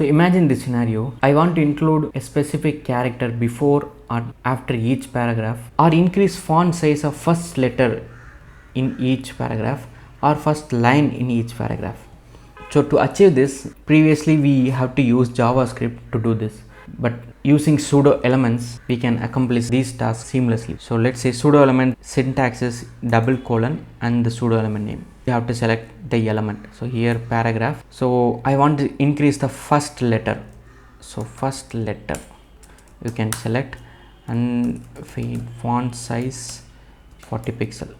So imagine this scenario. I want to include a specific character before or after each paragraph, or increase font size of first letter in each paragraph or first line in each paragraph. So to achieve this, previously we have to use JavaScript to do this, but using pseudo elements we can accomplish these tasks seamlessly. So let's say pseudo element syntax is double colon and the pseudo element name. You have to select the element. So here paragraph. So I want to increase the first letter. So first letter you can select and font size 40 pixel.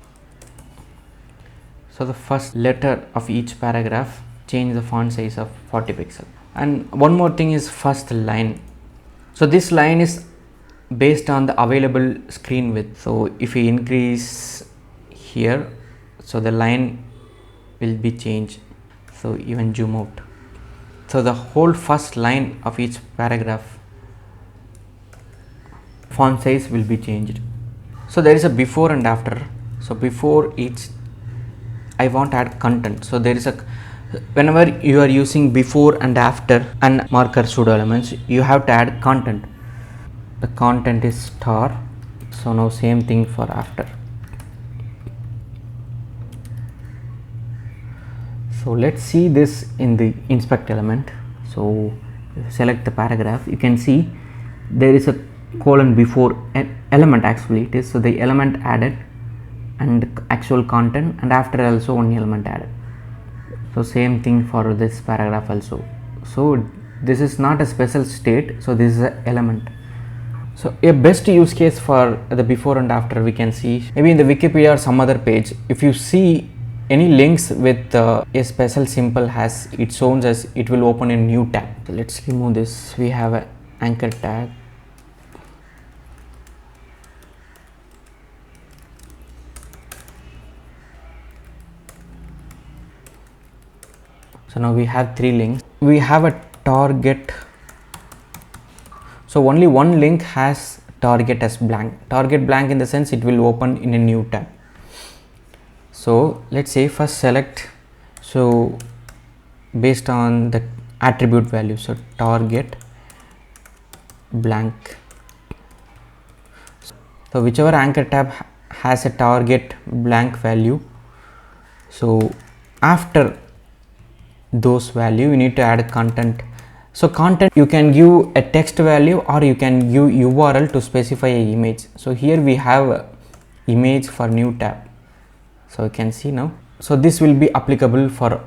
So the first letter of each paragraph, change the font size of 40 pixel. And one more thing is first line. So this line is based on the available screen width. So if we increase here, so the line will be changed. So even zoom out. So the whole first line of each paragraph font size will be changed. So there is a before and after. So before each, I want to add content. So there is a, whenever you are using before and after and marker pseudo elements, you have to add content. The content is star. So now same thing for after. So let's see this in the inspect element. So select the paragraph, you can see there is a colon before an element, actually it is. So the element added and actual content, and after also one element added. So same thing for this paragraph also. So this is not a special state, so this is an element. So a best use case for the before and after we can see maybe in the Wikipedia or some other page. If you see any links with a special symbol has its own, as it will open a new tab. So let's remove this. We have an anchor tag. So now we have 3 links. We have a target. So only one link has target as blank. Target blank in the sense it will open in a new tab. So let's say first select, so based on the attribute value, so target blank. So whichever anchor tab has a target blank value, so after those value you need to add content. So content, you can give a text value or you can give URL to specify a image. So here we have a image for new tab. So you can see now. So this will be applicable for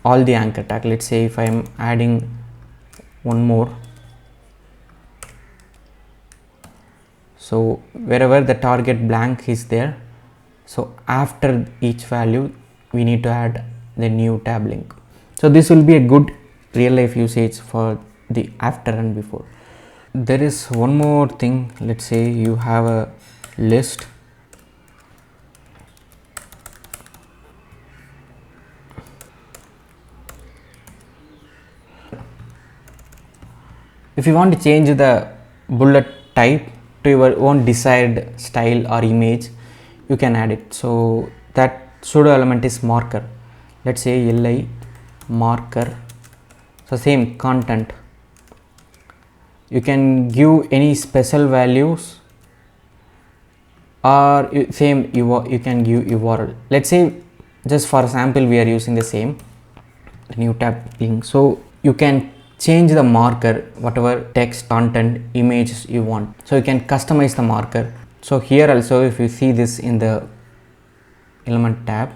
all the anchor tag. Let's say if I am adding one more. So wherever the target blank is there, so after each value we need to add the new tab link. So this will be a good real life usage for the after and before. There is one more thing. Let's say you have a list. If you want to change the bullet type to your own desired style or image, you can add it. So that pseudo element is marker. Let's say li marker. So same content, you can give any special values or same you can give URL. Let's say just for example we are using the same new tab link. So you can change the marker, whatever text, content, images you want. So you can customize the marker. So here also if you see this in the element tab,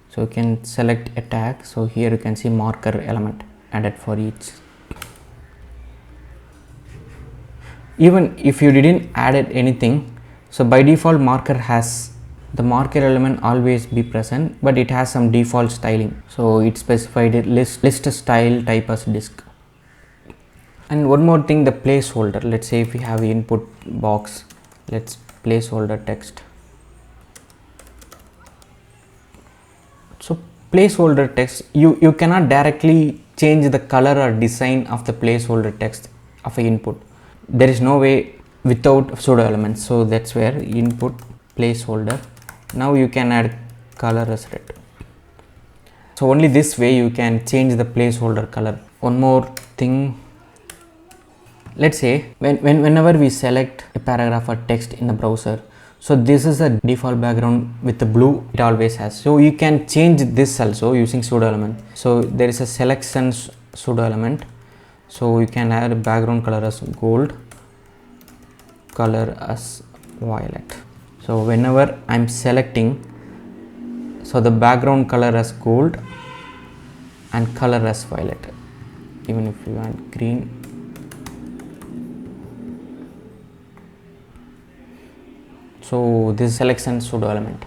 so you can select a tag. So here you can see marker element added for each. Even if you didn't add anything, so by default marker has the marker element always be present, but it has some default styling. So it specified it list style type as disk. And one more thing, the placeholder. Let's say if we have input box, let's placeholder text. So placeholder text, you cannot directly change the color or design of the placeholder text of a input. There is no way without pseudo elements. So that's where input placeholder. Now you can add color as red. So only this way you can change the placeholder color. One more thing, let's say whenever we select a paragraph or text in the browser, so this is a default background with the blue it always has. So you can change this also using pseudo element. So there is a selection pseudo element, so you can add background color as gold, color as violet. So whenever I'm selecting, so the background color as gold and color as violet. Even if you want green, so this is selection pseudo element.